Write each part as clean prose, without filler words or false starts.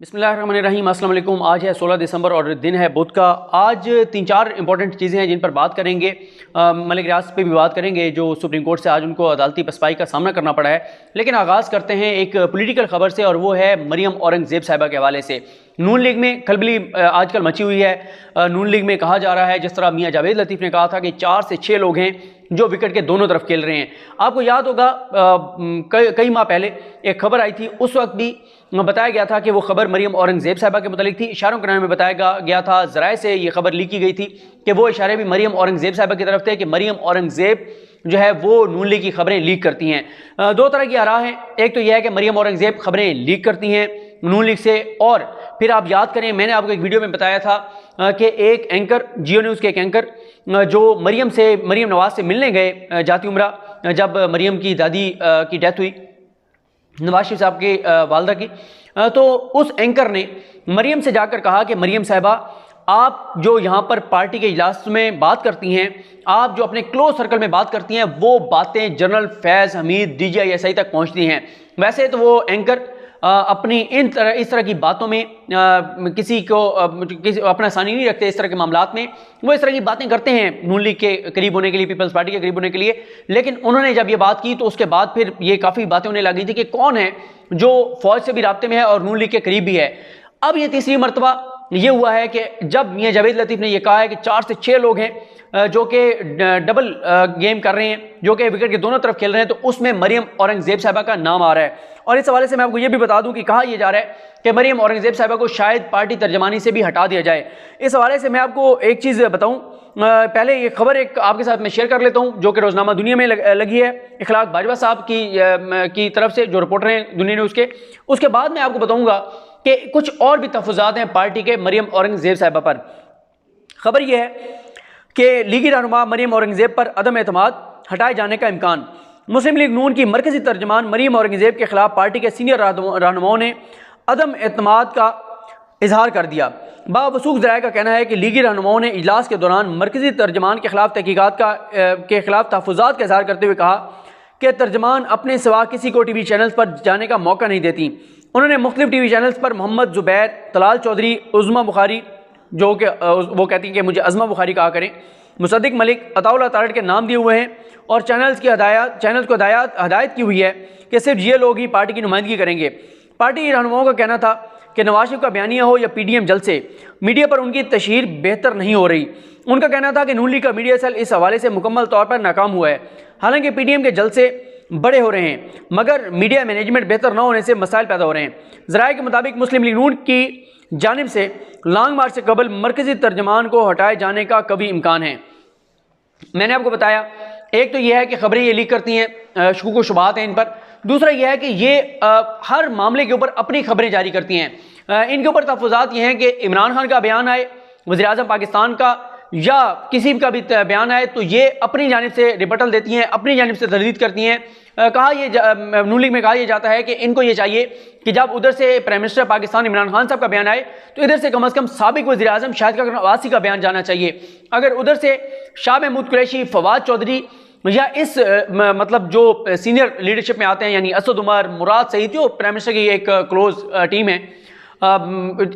बिस्मिल्लाहिर्रहमानिर्रहीम, अस्सलाम वालेकुम। आज है 16 दिसंबर और दिन है बुध का। आज 3-4 इंपॉर्टेंट चीज़ें हैं जिन पर बात करेंगे। मलिक रियाज पे भी बात करेंगे जो सुप्रीम कोर्ट से आज उनको अदालती पसपाई का सामना करना पड़ा है। लेकिन आगाज़ करते हैं एक पॉलिटिकल खबर से, और वो है मरियम औरंगज़ेब साहिबा के हवाले से। नून लीग में खलबली आजकल मची हुई है। नून लीग में कहा जा रहा है, जिस तरह मियां जावेद लतीफ़ ने कहा था कि 4 से 6 लोग हैं जो विकेट के दोनों तरफ खेल रहे हैं। आपको याद होगा कई माह पहले एक खबर आई थी, उस वक्त भी बताया गया था कि वो खबर मरियम औरंगज़ेब साहिबा के मुतालिक थी। इशारों के नाम में बताया गया था, ज़राए से ये खबर लीक की गई थी कि वो इशारे भी मरियम औरंगज़ेब साहिबा की तरफ थे कि मरियम औरंगज़ेब जो है वो नून लीग की खबरें लीक करती हैं। दो तरह की आरा हैं। एक तो यह है कि मरियम औरंगज़ेब खबरें लीक करती हैं नून लीग से, और फिर आप याद करें मैंने आपको एक वीडियो में बताया था कि एक एंकर, जियो न्यूज़ के एक एंकर जो मरियम नवाज से मिलने गए जाती उम्रा, जब मरियम की दादी की डेथ हुई, नवाज शरीफ साहब की वालदा की, तो उस एंकर ने मरियम से जाकर कहा कि मरियम साहिबा, आप जो यहाँ पर पार्टी के इजलास में बात करती हैं, आप जो अपने क्लोज सर्कल में बात करती हैं, वो बातें जनरल फैज़ हमीद DGISI तक पहुँचती हैं। वैसे तो वो एंकर अपनी इस तरह की बातों में किसी अपना सानी नहीं रखते। इस तरह के मामलात में वो इस तरह की बातें करते हैं नून लीग के करीब होने के लिए, पीपल्स पार्टी के करीब होने के लिए। लेकिन उन्होंने जब ये बात की तो उसके बाद फिर ये काफ़ी बातें उन्हें लगी थी कि कौन है जो फौज से भी राब्ते में है और नून लीग के करीब भी है। अब ये तीसरी मरतबा ये हुआ है कि जब मियां जावेद लतीफ़ ने यह कहा है कि 4 से 6 लोग हैं जो कि डबल गेम कर रहे हैं, जो कि विकेट के दोनों तरफ खेल रहे हैं, तो उसमें मरियम औरंगज़ेब साहिबा का नाम आ रहा है। और इस हवाले से मैं आपको ये भी बता दूं कि कहा यह जा रहा है कि मरियम औरंगज़ेब साहिबा को शायद पार्टी तर्जमानी से भी हटा दिया जाए। इस हवाले से मैं आपको एक चीज़ बताऊं, पहले ये खबर एक आपके साथ मैं शेयर कर लेता हूं जो कि रोज़नामा दुनिया में लगी है, इखलाक बाजवा साहब की तरफ से, जो रिपोर्टर हैं दुनिया न्यूज़ के। उसके बाद मैं आपको बताऊंगा कि कुछ और भी तहफ़्फ़ुज़ात हैं पार्टी के मरियम औरंगज़ेब साहिबा पर। खबर यह है कि लीगी रहनुमा मरियम औरंगज़ेब पर अदम एतमाद हटाए जाने का इम्कान। मुस्लिम लीग नून की मरकज़ी तर्जमान मरियम औरंगज़ेब के खिलाफ पार्टी के सीनियर रहनुमाओं ने अदम एतमाद का इजहार कर दिया। बावसूख ज़राए का कहना है कि लीगी रहनुमाओं ने इजलास के दौरान मरकज़ी तर्जमान के खिलाफ तहकीकात के खिलाफ तहफ़्फ़ुज़ात का इजहार करते हुए कहा कि तर्जमान अपने सिवा किसी को TV चैनल्स पर जाने का मौका नहीं देती। उन्होंने मुख्तलिफ TV चैनल्स पर मोहम्मद ज़ुबैर, तलाल चौधरी, उज़मा बुखारी, जो कि वो कहती हैं कि मुझे अज़मा बुखारी कहा करें, मुसद्दिक मलिक, अताउल्लाह तारड़ के नाम दिए हुए हैं, और चैनल्स को हदायत की हुई है कि सिर्फ ये लोग ही पार्टी की नुमाइंदगी करेंगे। पार्टी रहनुमाओं का कहना था कि नवाज शरीफ का बयानिया हो या PDM जलसे, मीडिया पर उनकी तशहीर बेहतर नहीं हो रही। उनका कहना था कि नून लीग का मीडिया सेल इस हवाले से मुकम्मल तौर पर नाकाम हुआ है। हालांकि PDM के जलसे बड़े हो रहे हैं, मगर मीडिया मैनेजमेंट बेहतर न होने से मसाइल पैदा हो रहे हैं। ज़राए के मुताबिक मुस्लिम लीग नून की जानिब से लॉन्ग मार्च से कबल मरकज़ी तर्जमान को हटाए जाने का कभी इम्कान है। मैंने आपको बताया, एक तो यह है कि खबरें ये लीक करती हैं, शकूक व शुबहात हैं इन पर। दूसरा यह है कि ये हर मामले के ऊपर अपनी खबरें जारी करती हैं। इनके ऊपर तहफ़्फ़ुज़ात ये हैं कि इमरान खान का बयान आए, वज़ीर आज़म पाकिस्तान का, या किसी का भी बयान आए, तो ये अपनी जानिब से रिबटल देती हैं, अपनी जानिब से तरदीद करती हैं। नून लीग में कहा यह जाता है कि इनको ये चाहिए कि जब उधर से प्राइम मिनिस्टर पाकिस्तान इमरान खान साहब का बयान आए, तो इधर से कम से कम साबिक वज़ीर आज़म शाहिद खान अब्बासी का बयान जाना चाहिए। अगर उधर से शाह महमूद कुरैशी, फवाद चौधरी, या इस मतलब जो सीनियर लीडरशिप में आते हैं, यानी असद उमर, मुराद सईद, जो प्राइम मिनिस्टर की एक क्लोज टीम है,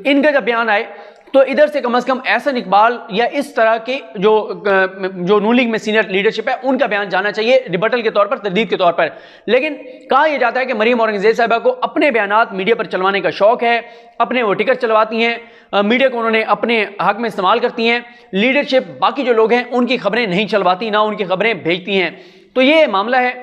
इनका जब बयान आए, तो इधर से कम एहसन इकबाल या इस तरह के जो नून लीग में सीनियर लीडरशिप है, उनका बयान जाना चाहिए रिबटल के तौर पर, तरदीद के तौर पर। लेकिन कहा यह जाता है कि मरियम औरंगज़ेब साहिबा को अपने बयानात मीडिया पर चलवाने का शौक है, अपने वो टिकट चलवाती हैं, मीडिया को उन्होंने अपने हक में इस्तेमाल करती हैं। लीडरशिप बाकी जो लोग हैं उनकी खबरें नहीं चलवाती, ना उनकी खबरें भेजती हैं। तो ये मामला है।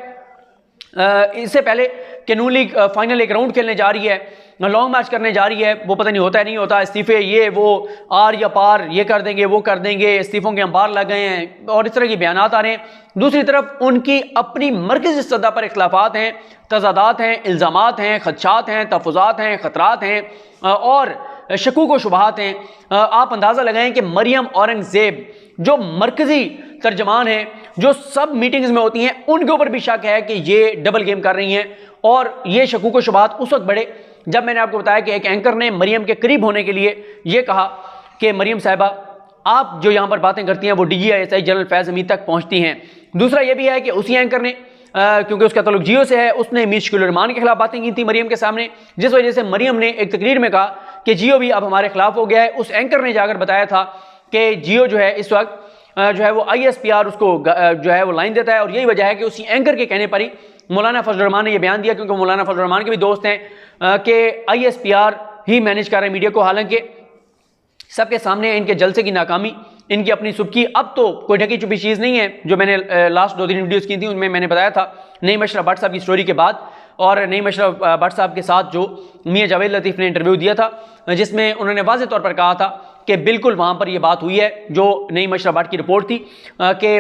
इससे पहले कि नून लीग फाइनल एक राउंड खेलने जा रही है, लॉन्ग मैच करने जा रही है, वो पता नहीं होता है नहीं होता, इस्तीफे ये वो आर या पार, ये कर देंगे वो कर देंगे, इस्तीफों के अंबार लग गए हैं, और इस तरह की बयानात आ रहे हैं। दूसरी तरफ उनकी अपनी मरकज़ी सतह पर इख्तिलाफात हैं, तज़ादात हैं, इल्ज़ामात हैं, खदशात हैं, तहफ़्फ़ुज़ात हैं, ख़तरात हैं, और शकूक व शुबहात हैं। आप अंदाज़ा लगाएं कि मरियम औरंगज़ेब जो मरकज़ी तर्जमान है, जो सब मीटिंग्स में होती हैं, उनके ऊपर भी शक है कि ये डबल गेम कर रही हैं। और ये शकूक व शुबहात उस वक्त बढ़े जब मैंने आपको बताया कि एक एंकर ने मरियम के करीब होने के लिए ये कहा कि मरियम साहिबा, आप जो यहाँ पर बातें करती हैं वो DGISI जनरल फैज़ हमीद तक पहुँचती हैं। दूसरा ये भी है कि उसी एंकर ने क्योंकि उसका तल्लुक जियो से है, उसने मीर शकील रहमान के खिलाफ बातें की थी मरियम के सामने, जिस वजह से मरियम ने एक तकरीर में कहा कि जियो भी अब हमारे खिलाफ हो गया है। उस एंकर ने जाकर बताया था कि जियो जो है इस वक्त जो है वो ISPR उसको जो है वो लाइन देता है, और यही वजह है कि उसी एंकर के कहने पर ही मौलाना फजल रहमान ने यह बयान दिया, क्योंकि मौलाना फजल रहमान के भी दोस्त हैं कि ISPR ही मैनेज कर रहे हैं मीडिया को। हालांकि सबके सामने इनके जलसे की नाकामी, इनकी अपनी सुबकी, अब तो कोई ढकी छुपी चीज़ नहीं है। जो मैंने लास्ट 2-3 वीडियोस की थी उनमें मैंने बताया था नईम अशरफ भट्ट साहब की स्टोरी के बाद, और नईम अशरफ भट्ट साहब के साथ जो मियां जावेद लतीफ़ ने इंटरव्यू दिया था, जिसमें उन्होंने वाज़ेह तौर पर कहा था कि बिल्कुल वहाँ पर यह बात हुई है जो नईम अशरफ भट्ट की रिपोर्ट थी कि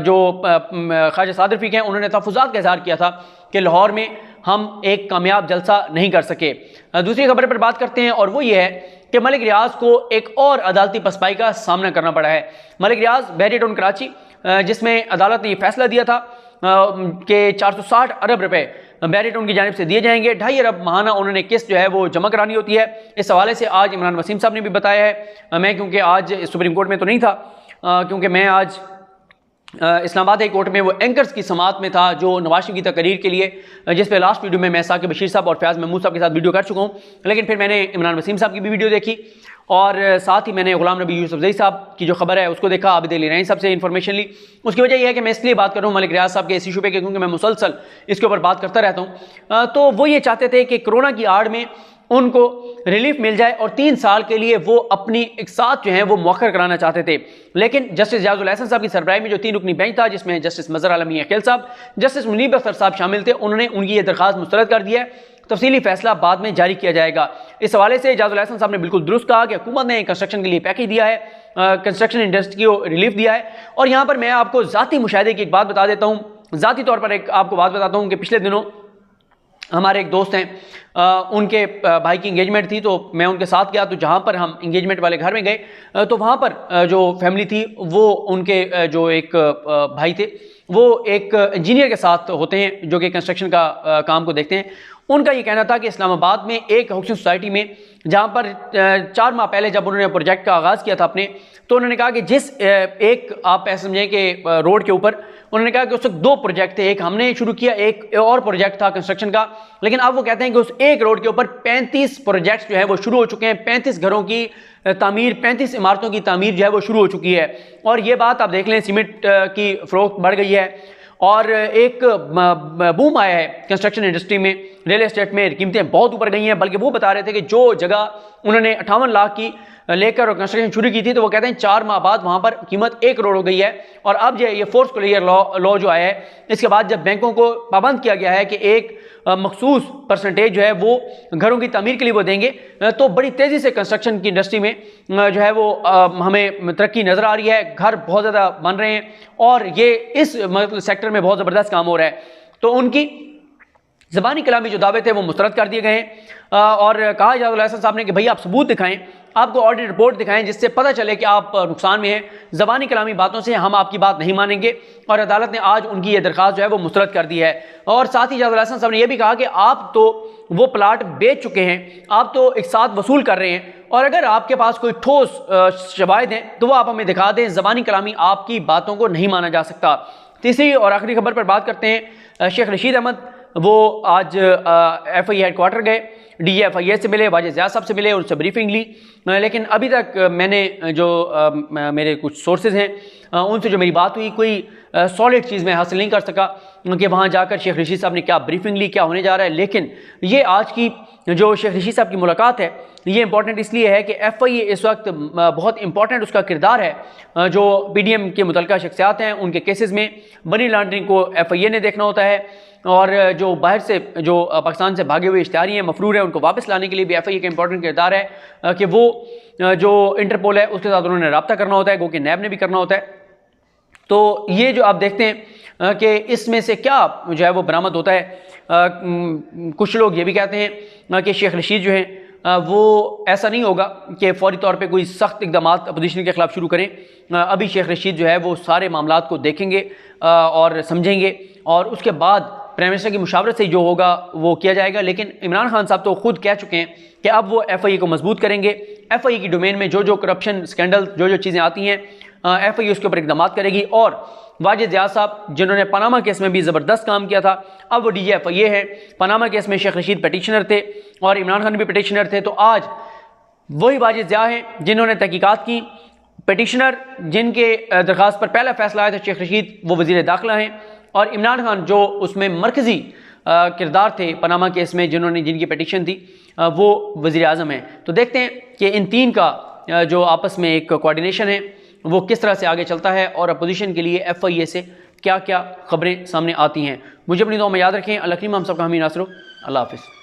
जो ख्वाजा सादिर रफ़ीक हैं उन्होंने तहफ़्फ़ुज़ात का इज़हार किया था कि लाहौर में हम एक कामयाब जलसा नहीं कर सके। दूसरी खबर पर बात करते हैं, और वो ये है कि मलिक रियाज को एक और अदालती पसपाई का सामना करना पड़ा है। मलिक रियाज बहरी टाउन कराची, जिसमें अदालत ने यह फैसला दिया था कि 460 अरब रुपए बहरी टाउन की जानिब से दिए जाएंगे, 2.5 अरब माहाना उन्होंने किस्त जो है वो जमा करानी होती है। इस हवाले से आज इमरान वसीम साहब ने भी बताया है। मैं क्योंकि आज सुप्रीम कोर्ट में तो नहीं था, क्योंकि मैं आज इस्लामाबाद हाई कोर्ट में वो एंकर्स की समात में था जो नवाज शरीफ की तकरीर के लिए, जिस पे लास्ट वीडियो में मैं साकिब बशीर साहब और फयाज महमूद साहब के साथ वीडियो कर चुका हूँ, लेकिन फिर मैंने इमरान वसीम साहब की भी वीडियो देखी, और साथ ही मैंने गुलाम नबी यूसुफजई साहब की जो खबर है उसको देखा, आबिद अली रईन साहब से इन्फॉर्मेशन ली। उसकी वजह यह है कि मैं इसलिए बात कर रहा हूँ मलिक रियाज साहब के इस इशू पे, क्योंकि मैं मुसलसल इसके ऊपर बात करता रहता हूँ। तो वो ये चाहते थे कि कोरोना की आड़ में उनको रिलीफ मिल जाए, और 3 साल के लिए वो अपनी एक साथ जो है वो मौखर कराना चाहते थे। लेकिन जस्टिस जाजुल हसन साहब की सरबराही में जो 3 रुकनी बेंच था, जिसमें जस्टिस मजहर आलम मियां खेल साहब, जस्टिस मुनीब अख्तर साहब शामिल थे, उन्होंने उनकी ये दरखास्त मुस्तरद कर दिया है। तफसीली फैसला बाद में जारी किया जाएगा। इस हवाले से जाजुल हसन साहब ने बिल्कुल दुरुस्त कहा कि हुकूमत ने कंस्ट्रक्शन के लिए पैकेज दिया है, कंस्ट्रक्शन इंडस्ट्री को रिलीफ दिया है। और यहाँ पर मैं आपको ज़ाती मुशाहिदे की एक बात बता देता हूँ, ज़ाती तौर पर एक आपको बात बताता हूँ कि पिछले दिनों हमारे एक दोस्त हैं, उनके भाई की इंगेजमेंट थी, तो मैं उनके साथ गया। तो जहाँ पर हम इंगेजमेंट वाले घर में गए, तो वहाँ पर जो फैमिली थी वो उनके जो एक भाई थे वो एक इंजीनियर के साथ होते हैं जो कि कंस्ट्रक्शन का काम को देखते हैं। उनका ये कहना था कि इस्लामाबाद में एक हाउसिंग सोसाइटी में, जहाँ पर 4 माह पहले जब उन्होंने प्रोजेक्ट का आगाज़ किया था अपने, तो उन्होंने कहा कि जिस एक आप ऐसे समझें कि रोड के ऊपर, उन्होंने कहा कि उस वक्त 2 प्रोजेक्ट थे, एक हमने शुरू किया, एक और प्रोजेक्ट था कंस्ट्रक्शन का। लेकिन अब वो कहते हैं कि उस एक रोड के ऊपर 35 प्रोजेक्ट्स जो है वो शुरू हो चुके हैं, 35 घरों की तामीर, 35 इमारतों की तामीर जो है वो शुरू हो चुकी है। और ये बात आप देख लें, सीमेंट की फ़रोख्त बढ़ गई है, और एक बूम आया है कंस्ट्रक्शन इंडस्ट्री में, रियल एस्टेट में कीमतें बहुत ऊपर गई हैं। बल्कि वो बता रहे थे कि जो जगह उन्होंने 58 लाख की लेकर और कंस्ट्रक्शन शुरू की थी, तो वो कहते हैं 4 माह बाद वहाँ पर कीमत 1 करोड़ हो गई है। और अब जो ये फोर्स क्लियर लॉ जो आया है, इसके बाद जब बैंकों को पाबंद किया गया है कि एक मखसूस परसेंटेज जो है वो घरों की तामीर के लिए वो देंगे, तो बड़ी तेज़ी से कंस्ट्रक्शन की इंडस्ट्री में जो है वो हमें तरक्की नज़र आ रही है। घर बहुत ज़्यादा बन रहे हैं, और ये इस मतलब सेक्टर में बहुत ज़बरदस्त काम हो रहा है। तो उनकी ज़बानी कलामी जो दावे थे वो मुस्तरद कर दिए गए हैं, और कहा जाजुल हसन साहब ने कि भाई आप सबूत दिखाएं, आपको ऑडिट रिपोर्ट दिखाएं, जिससे पता चले कि आप नुकसान में हैं। ज़बानी कलामी बातों से हम आपकी बात नहीं मानेंगे। और अदालत ने आज उनकी ये दरख्वास्त जो है वो मुस्तरद कर दी है। और साथ ही जाजुल हसन साहब ने यह भी कहा कि आप तो वो प्लाट बेच चुके हैं, आप तो एक साथ वसूल कर रहे हैं, और अगर आपके पास कोई ठोस शवाहिद हैं तो वो आप हमें दिखा दें। ज़बानी कलामी आपकी बातों को नहीं माना जा सकता। तीसरी और आखिरी खबर पर बात करते हैं। शेख रशीद अहमद वो आज FI हेडक्वार्टर गए, DG FI से मिले, वाजिद ज़िया साहब से मिले, उनसे ब्रीफिंग ली। लेकिन अभी तक मैंने जो मेरे कुछ सोर्सेज हैं उनसे जो मेरी बात हुई, कोई सॉलिड चीज़ मैं हासिल नहीं कर सका कि वहाँ जाकर शेख रशीद साहब ने क्या ब्रीफिंग ली, क्या होने जा रहा है। लेकिन ये आज की जो शेख रशीद साहब की मुलाकात है, ये इंपॉर्टेंट इसलिए है कि FI इस वक्त बहुत इंपॉर्टेंट उसका किरदार है। जो PDM के मुतल्लिका शख्सियात हैं उनके केसेस में मनी लॉन्ड्रिंग को FI ने देखना होता है, और जो बाहर से जो पाकिस्तान से भागे हुए इश्तिहारी हैं, मफरूर हैं, उनको वापस लाने के लिए भी FI का इंपॉर्टेंट किरदार है कि वो जो इंटरपोल है उसके साथ उन्होंने रब्ता करना होता है, गो कि नैब ने भी करना होता है। तो ये जो आप देखते हैं कि इसमें से क्या जो है वो बरामद होता है। कुछ लोग ये भी कहते हैं कि शेख रशीद जो हैं वो ऐसा नहीं होगा कि फौरी तौर पे कोई सख्त इकदाम अपोजिशन के ख़िलाफ़ शुरू करें। अभी शेख रशीद जो है वो सारे मामलात को देखेंगे और समझेंगे, और उसके बाद प्राइम मिनिस्टर की मुशावरत से जो होगा वो किया जाएगा। लेकिन इमरान खान साहब तो खुद कह चुके हैं कि अब वो FI को मजबूत करेंगे। FI की डोमेन में जो जो करप्शन स्कैंडल, जो जो चीज़ें आती हैं FIA उसके ऊपर इकदाम करेगी। और वाजिद ज़िया साहब जिन्होंने पनामा केस में भी ज़बरदस्त काम किया था, अब वो DG FIA है। पनामा केस में शेख रशीद पिटिशनर थे और इमरान खान भी पिटिशनर थे, तो आज वही वाजिद ज़िया हैं जिन्होंने तहकीकात की। पिटिशनर जिनके दरख्वास्त पर पहला फैसला आया था शेख रशीद, वो वज़ीर दाखिला हैं, और इमरान खान जो उसमें मरकज़ी किरदार थे पनामा केस में, जिनकी पिटिशन थी, वो वज़ीर आज़म हैं। तो देखते हैं कि इन तीन का जो आपस में एक कोऑर्डिनेशन है वो किस तरह से आगे चलता है और अपोजिशन के लिए FIA से क्या क्या खबरें सामने आती हैं। मुझे अपनी दुआ में याद रखें। अल्लाह करीम हम सबका हामी नासरो। अल्लाह हाफ़िज़।